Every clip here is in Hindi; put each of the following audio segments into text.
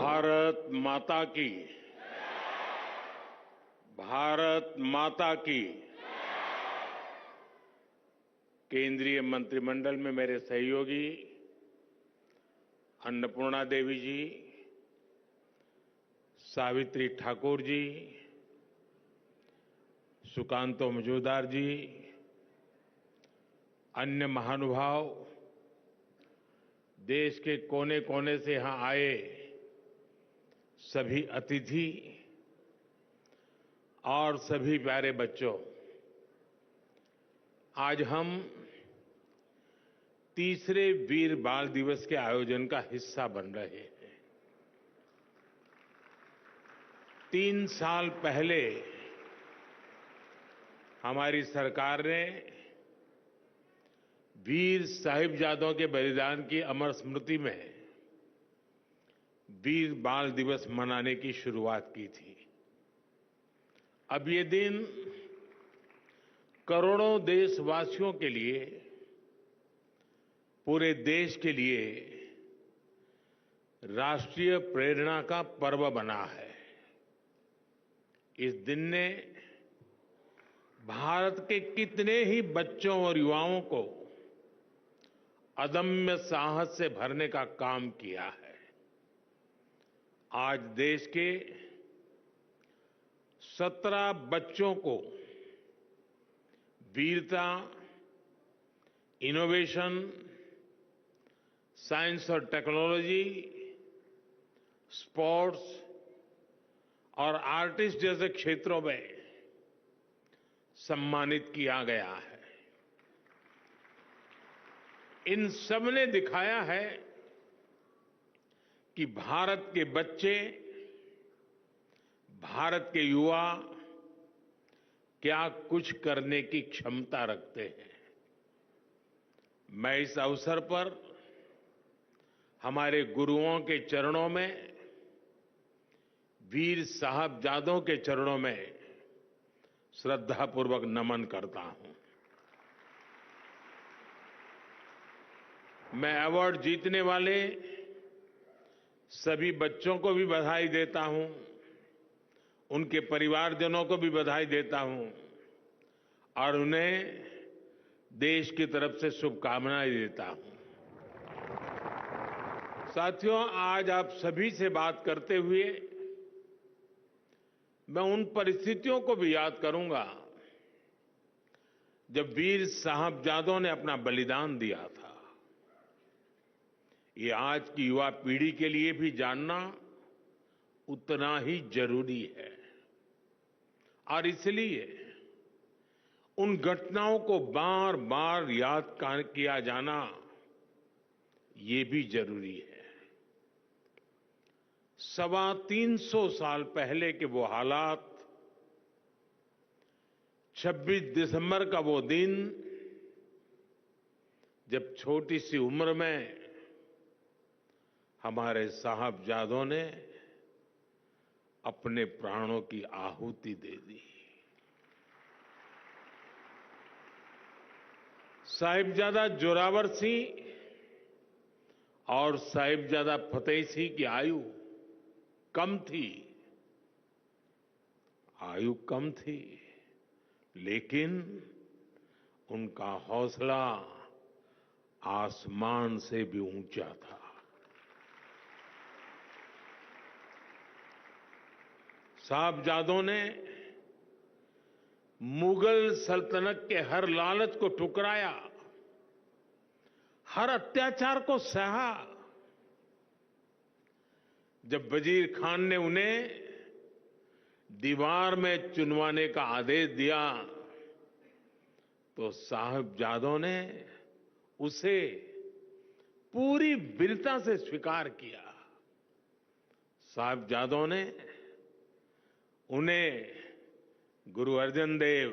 भारत माता की। भारत माता की। केंद्रीय मंत्रिमंडल में मेरे सहयोगी अन्नपूर्णा देवी जी, सावित्री ठाकुर जी, सुकांतो मजूमदार जी, अन्य महानुभाव, देश के कोने कोने से यहां आए सभी अतिथि और सभी प्यारे बच्चों, आज हम तीसरे वीर बाल दिवस के आयोजन का हिस्सा बन रहे हैं। 3 साल पहले हमारी सरकार ने वीर साहिबजादों के बलिदान की अमर स्मृति में वीर बाल दिवस मनाने की शुरुआत की थी। अब ये दिन करोड़ों देशवासियों के लिए, पूरे देश के लिए राष्ट्रीय प्रेरणा का पर्व बना है। इस दिन ने भारत के कितने ही बच्चों और युवाओं को अदम्य साहस से भरने का काम किया है। आज देश के 17 बच्चों को वीरता, इनोवेशन, साइंस और टेक्नोलॉजी, स्पोर्ट्स और आर्टिस्ट जैसे क्षेत्रों में सम्मानित किया गया है। इन सब ने दिखाया है कि भारत के बच्चे, भारत के युवा क्या कुछ करने की क्षमता रखते हैं। मैं इस अवसर पर हमारे गुरुओं के चरणों में, वीर साहबजादों के चरणों में श्रद्धापूर्वक नमन करता हूं। मैं अवार्ड जीतने वाले सभी बच्चों को भी बधाई देता हूं, उनके परिवारजनों को भी बधाई देता हूं और उन्हें देश की तरफ से शुभकामनाएं देता हूं। साथियों, आज आप सभी से बात करते हुए मैं उन परिस्थितियों को भी याद करूंगा जब वीर साहबजादों ने अपना बलिदान दिया था। ये आज की युवा पीढ़ी के लिए भी जानना उतना ही जरूरी है और इसलिए उन घटनाओं को बार बार याद किया जाना ये भी जरूरी है। 325 साल पहले के वो हालात, 26 दिसंबर का वो दिन जब छोटी सी उम्र में हमारे साहबजादों ने अपने प्राणों की आहुति दे दी। साहिबजादा जोरावर सिंह और साहिबजादा फतेह सिंह की आयु कम थी, लेकिन उनका हौसला आसमान से भी ऊंचा था। साहबजादों ने मुगल सल्तनत के हर लालच को ठुकराया, हर अत्याचार को सहा। जब वजीर खान ने उन्हें दीवार में चुनवाने का आदेश दिया तो साहबजादों ने उसे पूरी वीरता से स्वीकार किया। साहबजादों ने उन्हें गुरु अर्जन देव,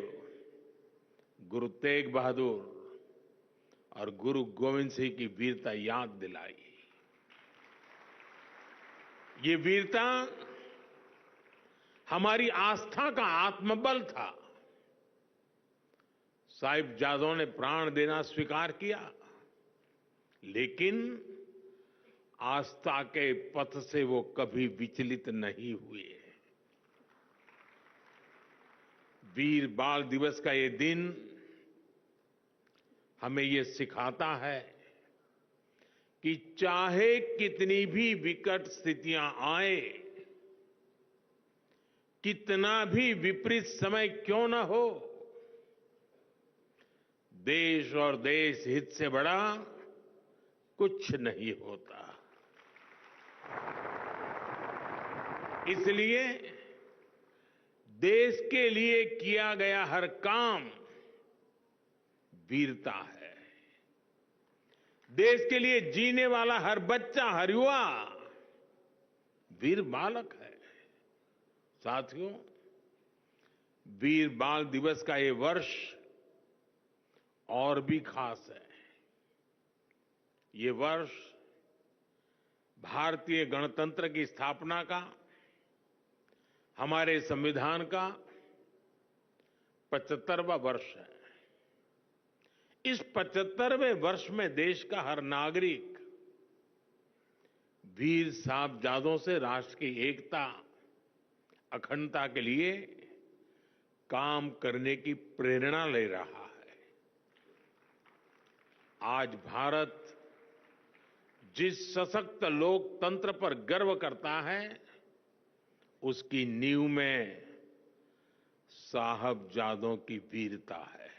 गुरु तेग बहादुर और गुरु गोविंद सिंह की वीरता याद दिलाई। ये वीरता हमारी आस्था का आत्मबल था। साहिबजादों ने प्राण देना स्वीकार किया, लेकिन आस्था के पथ से वो कभी विचलित नहीं हुए। वीर बाल दिवस का ये दिन हमें ये सिखाता है कि चाहे कितनी भी विकट स्थितियां आए, कितना भी विपरीत समय क्यों न हो, देश और देश हित से बड़ा कुछ नहीं होता। इसलिए देश के लिए किया गया हर काम वीरता है। देश के लिए जीने वाला हर बच्चा, हर युवा वीर बालक है। साथियों, वीर बाल दिवस का ये वर्ष और भी खास है। ये वर्ष भारतीय गणतंत्र की स्थापना का, हमारे संविधान का 75वां वर्ष है। इस 75वें वर्ष में देश का हर नागरिक वीर साहबजादों से राष्ट्र की एकता, अखंडता के लिए काम करने की प्रेरणा ले रहा है। आज भारत जिस सशक्त लोकतंत्र पर गर्व करता है, उसकी नींव में साहबजादों की वीरता है,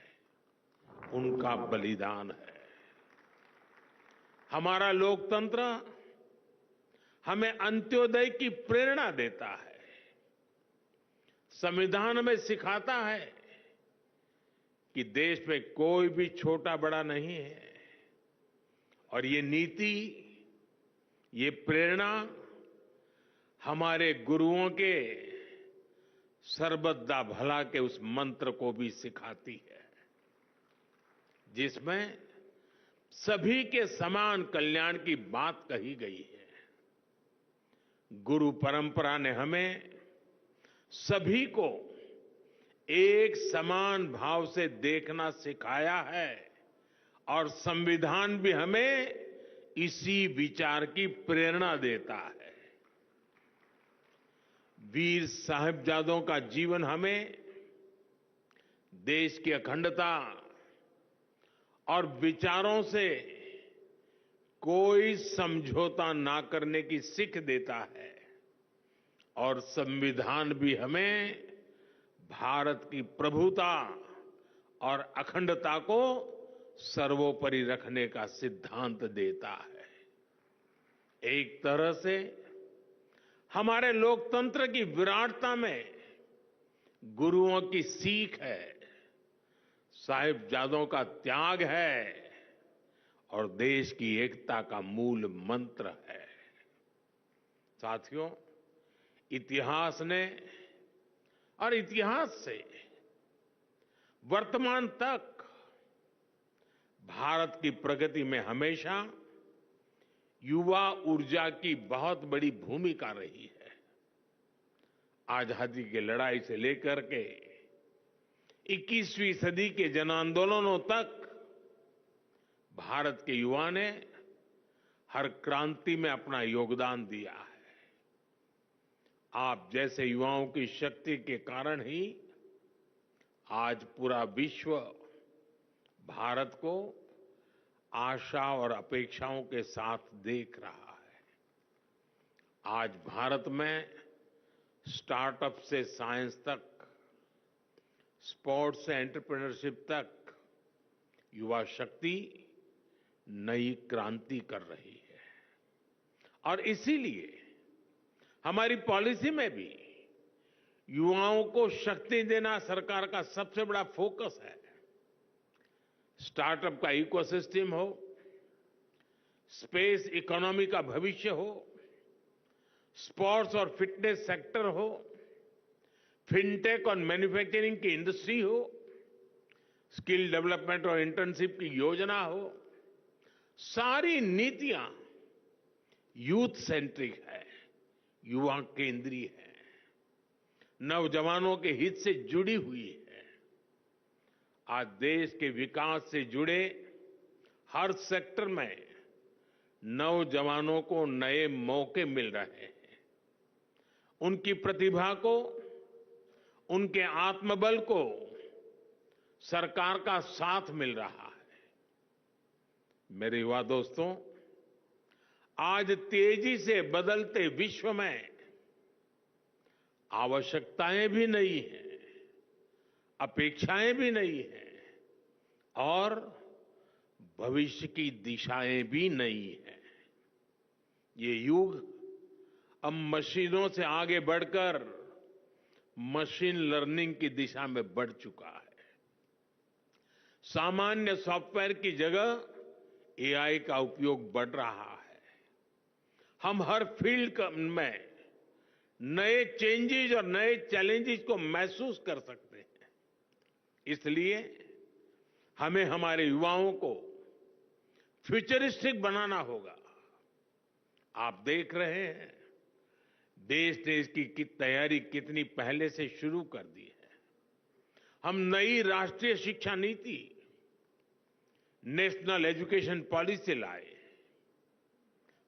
उनका बलिदान है। हमारा लोकतंत्र हमें अंत्योदय की प्रेरणा देता है। संविधान में सिखाता है कि देश में कोई भी छोटा बड़ा नहीं है, और ये नीति, ये प्रेरणा हमारे गुरुओं के सर्वदा भला के उस मंत्र को भी सिखाती है, जिसमें सभी के समान कल्याण की बात कही गई है। गुरु परंपरा ने हमें सभी को एक समान भाव से देखना सिखाया है, और संविधान भी हमें इसी विचार की प्रेरणा देता है। वीर साहिबजादों का जीवन हमें देश की अखंडता और विचारों से कोई समझौता ना करने की सीख देता है, और संविधान भी हमें भारत की प्रभुता और अखंडता को सर्वोपरि रखने का सिद्धांत देता है। एक तरह से हमारे लोकतंत्र की विराटता में गुरुओं की सीख है, साहिबजादों का त्याग है, और देश की एकता का मूल मंत्र है। साथियों, इतिहास ने और इतिहास से वर्तमान तक भारत की प्रगति में हमेशा युवा ऊर्जा की बहुत बड़ी भूमिका रही है। आजादी की लड़ाई से लेकर के 21वीं सदी के जन आंदोलनों तक भारत के युवा ने हर क्रांति में अपना योगदान दिया है। आप जैसे युवाओं की शक्ति के कारण ही आज पूरा विश्व भारत को आशा और अपेक्षाओं के साथ देख रहा है। आज भारत में स्टार्टअप से साइंस तक, स्पोर्ट्स से एंटरप्रेन्योरशिप तक युवा शक्ति नई क्रांति कर रही है। और इसीलिए हमारी पॉलिसी में भी युवाओं को शक्ति देना सरकार का सबसे बड़ा फोकस है। स्टार्टअप का इकोसिस्टम हो, स्पेस इकोनॉमी का भविष्य हो, स्पोर्ट्स और फिटनेस सेक्टर हो, फिनटेक और मैन्युफैक्चरिंग की इंडस्ट्री हो, स्किल डेवलपमेंट और इंटर्नशिप की योजना हो, सारी नीतियां यूथ सेंट्रिक है, युवा केंद्रीय है, नौजवानों के हित से जुड़ी हुई है। आज देश के विकास से जुड़े हर सेक्टर में नौजवानों को नए मौके मिल रहे हैं। उनकी प्रतिभा को, उनके आत्मबल को सरकार का साथ मिल रहा है। मेरे युवा दोस्तों, आज तेजी से बदलते विश्व में आवश्यकताएं भी नई हैं, अपेक्षाएं भी नई हैं और भविष्य की दिशाएं भी नई हैं। ये युग अब मशीनों से आगे बढ़कर मशीन लर्निंग की दिशा में बढ़ चुका है। सामान्य सॉफ्टवेयर की जगह एआई का उपयोग बढ़ रहा है। हम हर फील्ड में नए चेंजेस और नए चैलेंजेस को महसूस कर सकते हैं। इसलिए हमें हमारे युवाओं को फ्यूचरिस्टिक बनाना होगा। आप देख रहे हैं, देश ने इसकी तैयारी कितनी पहले से शुरू कर दी है। हम नई राष्ट्रीय शिक्षा नीति, नेशनल एजुकेशन पॉलिसी लाए।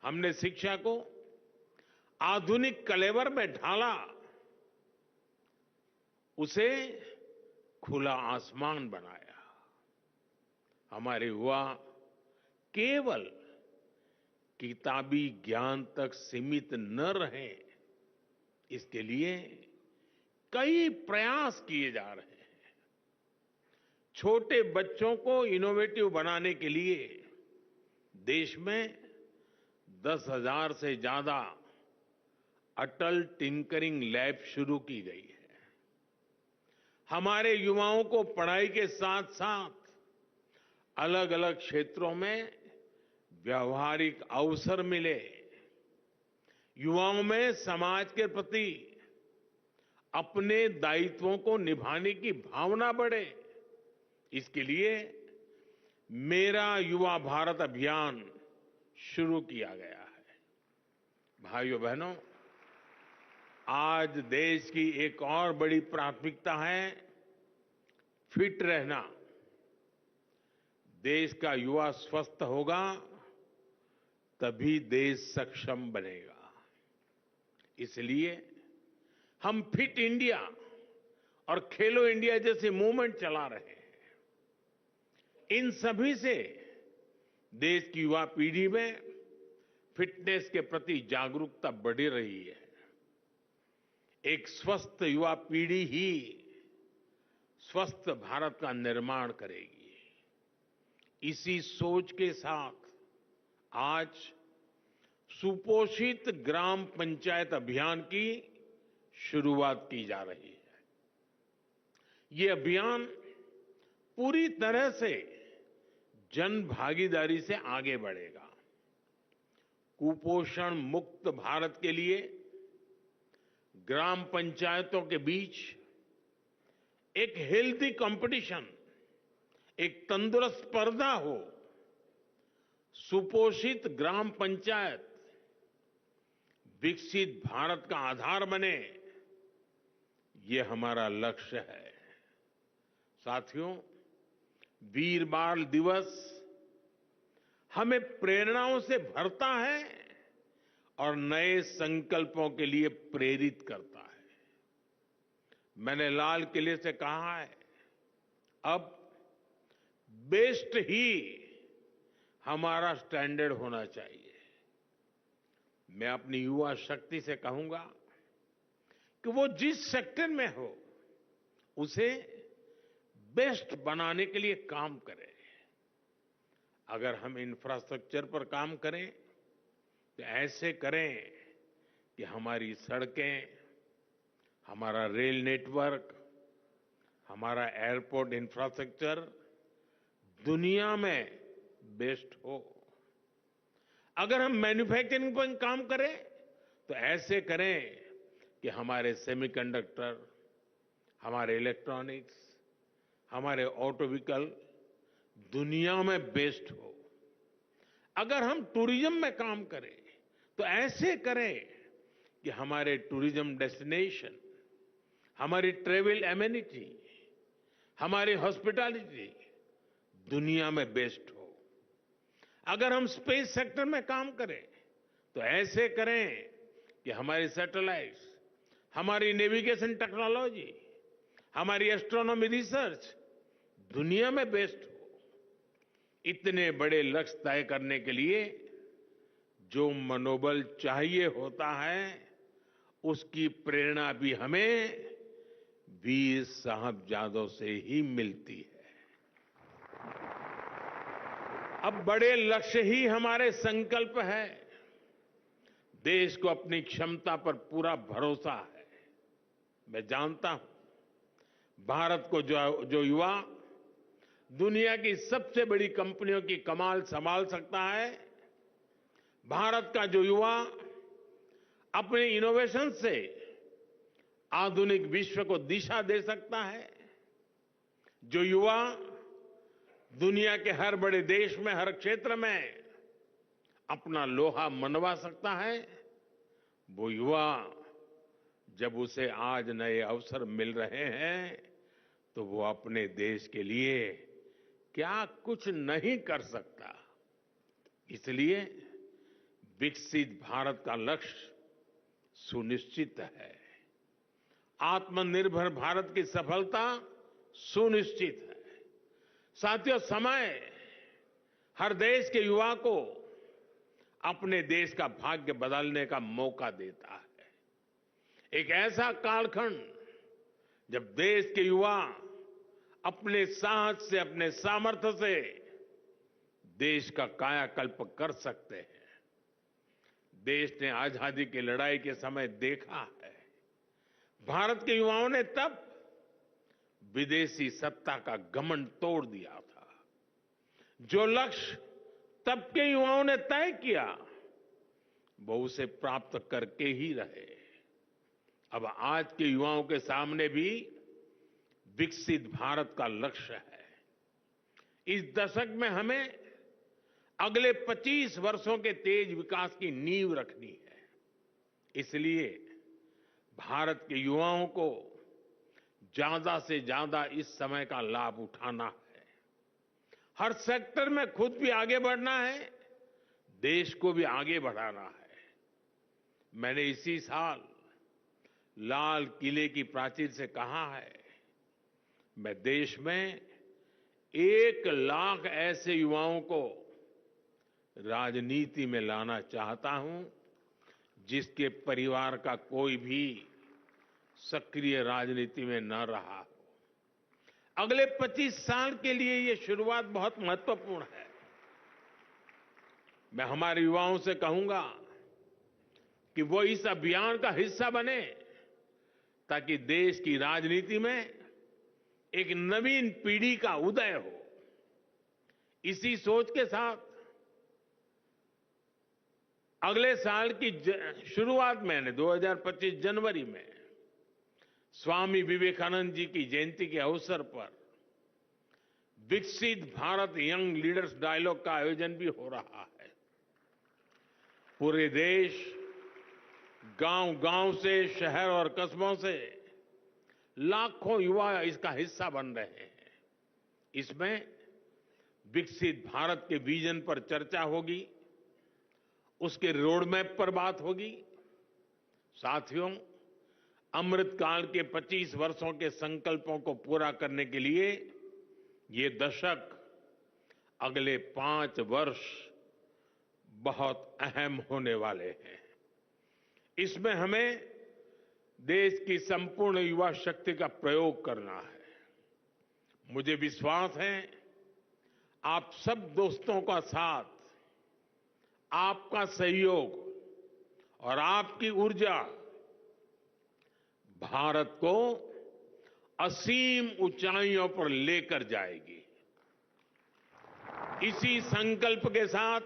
हमने शिक्षा को आधुनिक कलेवर में ढाला, उसे खुला आसमान बनाया। हमारे युवा केवल किताबी ज्ञान तक सीमित न रहें, इसके लिए कई प्रयास किए जा रहे हैं। छोटे बच्चों को इनोवेटिव बनाने के लिए देश में 10,000 से ज्यादा अटल टिंकरिंग लैब शुरू की गई है। हमारे युवाओं को पढ़ाई के साथ साथ अलग अलग क्षेत्रों में व्यावहारिक अवसर मिले, युवाओं में समाज के प्रति अपने दायित्वों को निभाने की भावना बढ़े, इसके लिए मेरा युवा भारत अभियान शुरू किया गया है। भाइयों बहनों, आज देश की एक और बड़ी प्राथमिकता है फिट रहना। देश का युवा स्वस्थ होगा तभी देश सक्षम बनेगा। इसलिए हम फिट इंडिया और खेलो इंडिया जैसे मूवमेंट चला रहे हैं। इन सभी से देश की युवा पीढ़ी में फिटनेस के प्रति जागरूकता बढ़ रही है। एक स्वस्थ युवा पीढ़ी ही स्वस्थ भारत का निर्माण करेगी। इसी सोच के साथ आज सुपोषित ग्राम पंचायत अभियान की शुरुआत की जा रही है। ये अभियान पूरी तरह से जन भागीदारी से आगे बढ़ेगा। कुपोषण मुक्त भारत के लिए ग्राम पंचायतों के बीच एक हेल्दी कंपटीशन, एक तंदुरुस्त स्पर्धा हो, सुपोषित ग्राम पंचायत विकसित भारत का आधार बने, ये हमारा लक्ष्य है। साथियों, वीर बाल दिवस हमें प्रेरणाओं से भरता है और नए संकल्पों के लिए प्रेरित करता है। मैंने लाल किले से कहा है, अब बेस्ट ही हमारा स्टैंडर्ड होना चाहिए। मैं अपनी युवा शक्ति से कहूंगा कि वो जिस सेक्टर में हो उसे बेस्ट बनाने के लिए काम करें। अगर हम इंफ्रास्ट्रक्चर पर काम करें तो ऐसे करें कि हमारी सड़कें, हमारा रेल नेटवर्क, हमारा एयरपोर्ट इंफ्रास्ट्रक्चर दुनिया में बेस्ट हो। अगर हम मैन्युफैक्चरिंग पर काम करें तो ऐसे करें कि हमारे सेमीकंडक्टर, हमारे इलेक्ट्रॉनिक्स, हमारे ऑटो व्हीकल दुनिया में बेस्ट हो। अगर हम टूरिज्म में काम करें तो ऐसे करें कि हमारे टूरिज्म डेस्टिनेशन, हमारी ट्रेवल एमेनिटी, हमारी हॉस्पिटैलिटी दुनिया में बेस्ट हो। अगर हम स्पेस सेक्टर में काम करें तो ऐसे करें कि हमारी सैटेलाइट्स, हमारी नेविगेशन टेक्नोलॉजी, हमारी एस्ट्रोनॉमी रिसर्च दुनिया में बेस्ट हो। इतने बड़े लक्ष्य तय करने के लिए जो मनोबल चाहिए होता है, उसकी प्रेरणा भी हमें वीर साहबजादों से ही मिलती है। अब बड़े लक्ष्य ही हमारे संकल्प है। देश को अपनी क्षमता पर पूरा भरोसा है। मैं जानता हूं भारत को जो युवा दुनिया की सबसे बड़ी कंपनियों की कमाल संभाल सकता है, भारत का जो युवा अपने इनोवेशन से आधुनिक विश्व को दिशा दे सकता है, जो युवा दुनिया के हर बड़े देश में, हर क्षेत्र में अपना लोहा मनवा सकता है, वो युवा जब उसे आज नए अवसर मिल रहे हैं तो वो अपने देश के लिए क्या कुछ नहीं कर सकता। इसलिए विकसित भारत का लक्ष्य सुनिश्चित है। आत्मनिर्भर भारत की सफलता सुनिश्चित है। साथियों, समय हर देश के युवा को अपने देश का भाग्य बदलने का मौका देता है। एक ऐसा कालखंड जब देश के युवा अपने साहस से, अपने सामर्थ्य से देश का कायाकल्प कर सकते हैं। देश ने आजादी की लड़ाई के समय देखा है, भारत के युवाओं ने तब विदेशी सत्ता का घमंड तोड़ दिया था। जो लक्ष्य तब के युवाओं ने तय किया, वो उसे प्राप्त करके ही रहे। अब आज के युवाओं के सामने भी विकसित भारत का लक्ष्य है। इस दशक में हमें अगले 25 वर्षों के तेज विकास की नींव रखनी है। इसलिए भारत के युवाओं को ज्यादा से ज्यादा इस समय का लाभ उठाना है। हर सेक्टर में खुद भी आगे बढ़ना है, देश को भी आगे बढ़ाना है। मैंने इसी साल लाल किले की प्राचीर से कहा है, मैं देश में 1 लाख ऐसे युवाओं को राजनीति में लाना चाहता हूं जिसके परिवार का कोई भी सक्रिय राजनीति में न रहा हो। अगले 25 साल के लिए ये शुरुआत बहुत महत्वपूर्ण है। मैं हमारे युवाओं से कहूंगा कि वो इस अभियान का हिस्सा बने ताकि देश की राजनीति में एक नवीन पीढ़ी का उदय हो। इसी सोच के साथ अगले साल की शुरुआत मैंने 2025 जनवरी में स्वामी विवेकानंद जी की जयंती के अवसर पर विकसित भारत यंग लीडर्स डायलॉग का आयोजन भी हो रहा है। पूरे देश, गांव-गांव से, शहर और कस्बों से लाखों युवा इसका हिस्सा बन रहे हैं। इसमें विकसित भारत के विजन पर चर्चा होगी, उसके रोडमैप पर बात होगी। साथियों, अमृतकाल के 25 वर्षों के संकल्पों को पूरा करने के लिए ये दशक, अगले 5 वर्ष बहुत अहम होने वाले हैं। इसमें हमें देश की संपूर्ण युवा शक्ति का प्रयोग करना है। मुझे विश्वास है आप सब दोस्तों का साथ, आपका सहयोग और आपकी ऊर्जा भारत को असीम ऊंचाइयों पर लेकर जाएगी। इसी संकल्प के साथ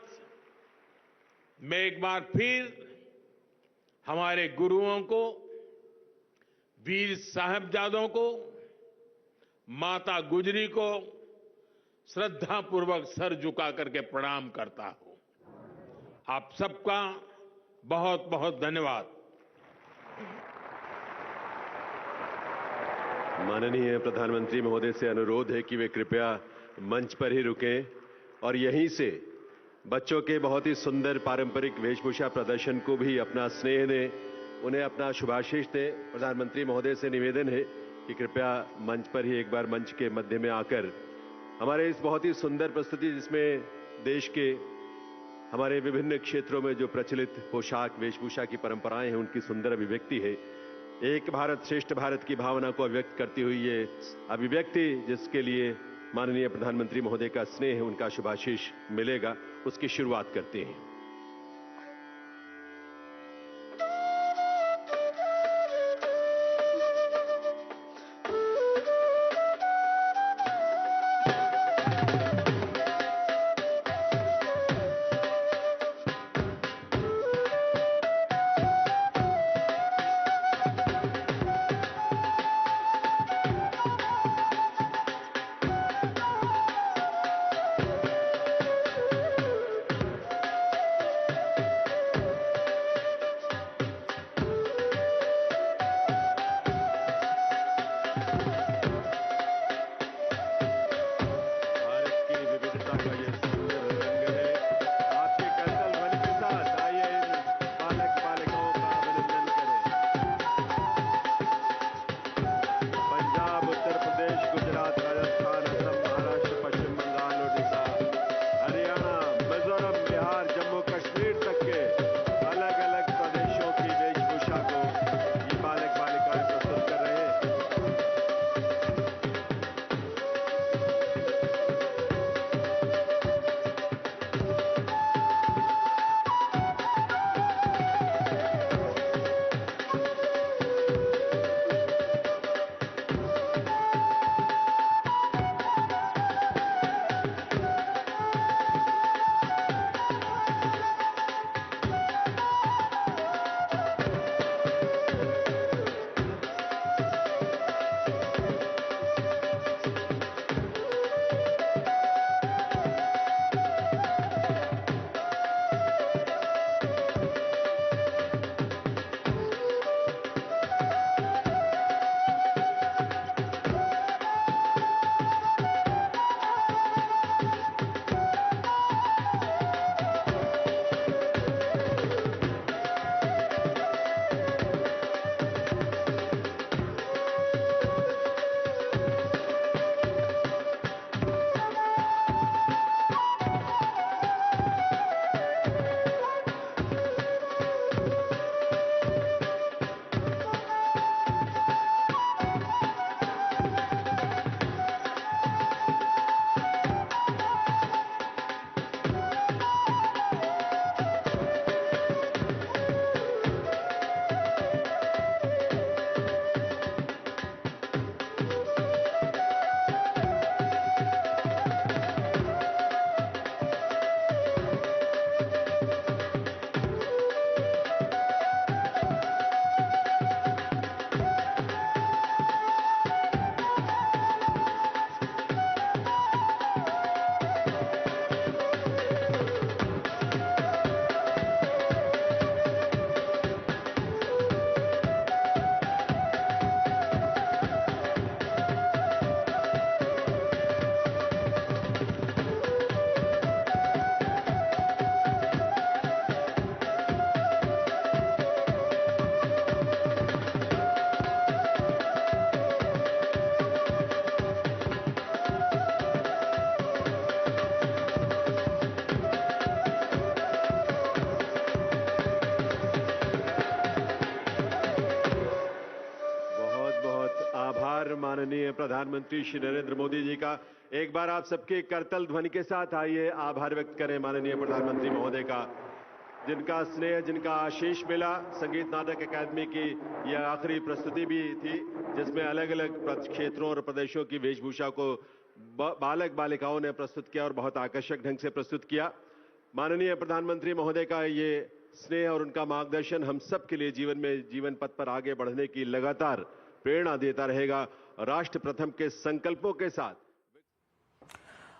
मैं एक बार फिर हमारे गुरुओं को, वीर साहिबजादों को, माता गुजरी को श्रद्धापूर्वक सर झुका करके प्रणाम करता हूं। आप सबका बहुत बहुत धन्यवाद। माननीय प्रधानमंत्री महोदय से अनुरोध है कि वे कृपया मंच पर ही रुकें और यहीं से बच्चों के बहुत ही सुंदर पारंपरिक वेशभूषा प्रदर्शन को भी अपना स्नेह दें, उन्हें अपना शुभाशीष दें। प्रधानमंत्री महोदय से निवेदन है कि कृपया मंच पर ही एक बार मंच के मध्य में आकर हमारे इस बहुत ही सुंदर प्रस्तुति, जिसमें देश के हमारे विभिन्न क्षेत्रों में जो प्रचलित पोशाक वेशभूषा की परंपराएं हैं, उनकी सुंदर अभिव्यक्ति है। एक भारत श्रेष्ठ भारत की भावना को अभिव्यक्त करती हुई ये अभिव्यक्ति, जिसके लिए माननीय प्रधानमंत्री महोदय का स्नेह, उनका शुभाशीष मिलेगा, उसकी शुरुआत करते हैं। माननीय प्रधानमंत्री श्री नरेंद्र मोदी जी का। एक बार आप सबके करतल ध्वनि के साथ आइए आभार व्यक्त करें माननीय प्रधानमंत्री महोदय का, जिनका स्नेह, जिनका आशीष मिला। संगीत नाटक अकादमी की यह आखिरी प्रस्तुति भी थी, जिसमें अलग अलग क्षेत्रों और प्रदेशों की वेशभूषा को बालक बालिकाओं ने प्रस्तुत किया और बहुत आकर्षक ढंग से प्रस्तुत किया। माननीय प्रधानमंत्री महोदय का ये स्नेह और उनका मार्गदर्शन हम सब के लिए जीवन पथ पर आगे बढ़ने की लगातार प्रेरणा देता रहेगा। राष्ट्र प्रथम के संकल्पों के साथ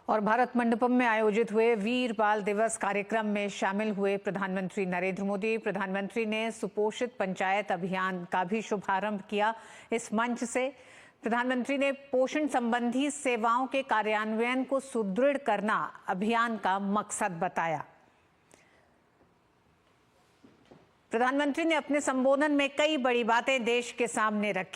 और भारत मंडपम में आयोजित हुए वीर बाल दिवस कार्यक्रम में शामिल हुए प्रधानमंत्री नरेंद्र मोदी। प्रधानमंत्री ने सुपोषित पंचायत अभियान का भी शुभारंभ किया। इस मंच से प्रधानमंत्री ने पोषण संबंधी सेवाओं के कार्यान्वयन को सुदृढ़ करना अभियान का मकसद बताया। प्रधानमंत्री ने अपने संबोधन में कई बड़ी बातें देश के सामने रखी।